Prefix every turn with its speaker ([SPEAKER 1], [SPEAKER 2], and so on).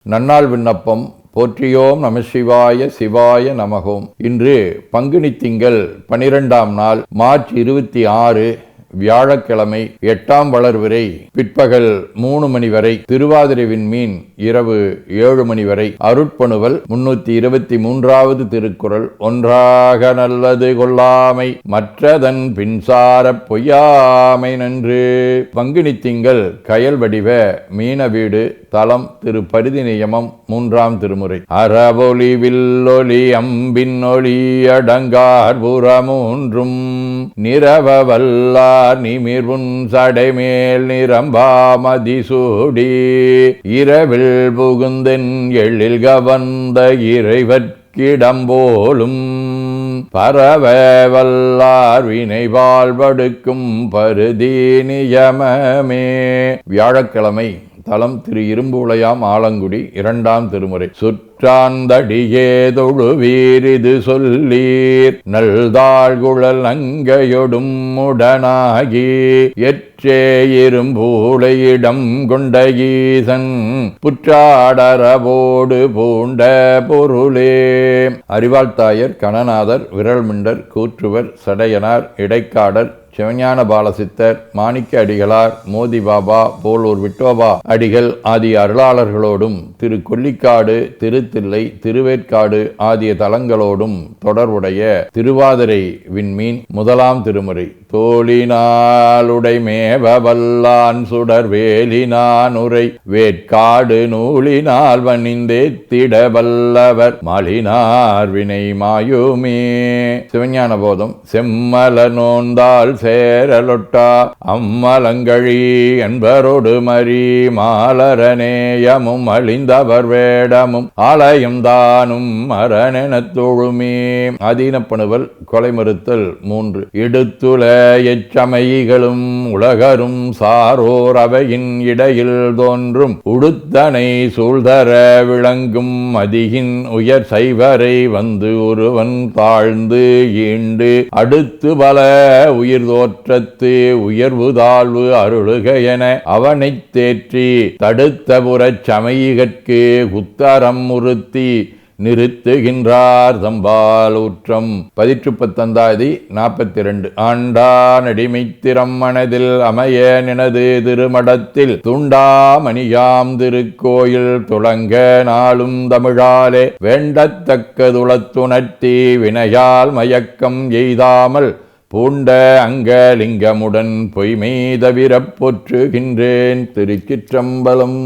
[SPEAKER 1] நன்னாள் விண்ணப்பம். போற்றியோம் நம சிவாய சிவாய நமகோம். இன்று பங்குனி திங்கள் 12ஆம் நாள், மார்ச் 26, வியாழக்கிழமை. 8ஆம் வளர்விரை பிற்பகல் 3 மணி வரை, திருவாதிரை விண்மீன் இரவு 7 மணி வரை. அருட்பணுவல் 323வது திருக்குறள். ஒன்றாக நல்லது கொள்ளாமை, மற்றதன் பின்சார பொய்யாமை நன்று. பங்குனி திங்கள் கயல் வடிவ மீன வீடு. தலம் திரு பரிதி நியமம் 3ஆம் திருமுறை. அறவொளி வில்லொலி அம்பின் ஒளி அடங்கார் புறமூன்றும் நிரவ வல்லார் நிமிர்வுன் சடைமேல் நிரம்பாமதி சூடி இரவில் புகுந்தென் எழில் கவர்ந்த இறைவற்கிடம்போலும் பரவ வல்லார் வினை வாழ்வடுக்கும் பருதி நியமமே. வியாழக்கிழமை. தலம் திரு இரும்புளையாம் ஆலங்குடி. 2ஆம் திருமுறை. சுற்றாந்தடியே தொழுவீரிது சொல்லீர் நல்தாழ்குழல் அங்கையொடும் உடனாகி எற்றே இரும்பூளையிடம் கொண்ட ஈசன் புற்றாடரவோடு பூண்ட பொருளே. அறிவாழ்த்தாயர், கணநாதர், விரல்மிண்டர், கூற்றுவர், சடையனார், இடைக்காடர், சிவஞான பாலசித்தர், மாணிக்க அடிகளார், மோதி பாபா, போலூர் விட்டோபா அடிகள் ஆகிய அருளாளர்களோடும் திரு கொல்லிக்காடு, திருத்தில்லை, திருவேற்காடு ஆகிய தலங்களோடும் தொடர்புடைய திருவாதிரை விண்மீன் 1ஆம் திருமுறை. தோழினாளுடை மேவ வல்லான் சுடர் வேலினான் உரை வேட்காடு நூலினால் வணிந்தேத்திட வல்லவர் மாலினார் வினை மாயுமே. சிவஞான போதம். செம்மல நோந்தால் சேரலொட்டா அம்மலங்கழி என்பரோடு மறி மாலரநேயமும் அழிந்தவர் வேடமும் ஆலயம் தானும் மரணெனத் தொழுமே. அதீனப்பணுவல் கொலை மறுத்தல் 3. இடுத்துல எச்சமைகளும் உலகரும் சாரோர் அவையின் இடையில் தோன்றும் உடுத்தனை சூழ்தர விளங்கும் மதியின் உயர் சைவரை வந்து ஒருவன் தாழ்ந்து ஈண்டு அடுத்து பல உயிர் தோற்றத்து உயர்வு தாழ்வு அருளுக என அவனைத் தேற்றி தடுத்த புறச் சமயிகற்கு உத்தரம் உறுத்தி நிறுத்துகின்றார் தம்பால் ஊற்றம். 42. ஆண்டான் அடிமைத்திறம் மனதில் அமைய நினது திருமடத்தில் துண்டாமணியாம் திருக்கோயில் துளங்க நாளும் தமிழாலே வேண்டத்தக்கதுளத்துணர்த்தி வினையால் மயக்கம் எய்தாமல் பூண்ட அங்கலிங்கமுடன் பொய்மை தவிரப் போற்றுகின்றேன். திருச்சிற்றம்பலம்.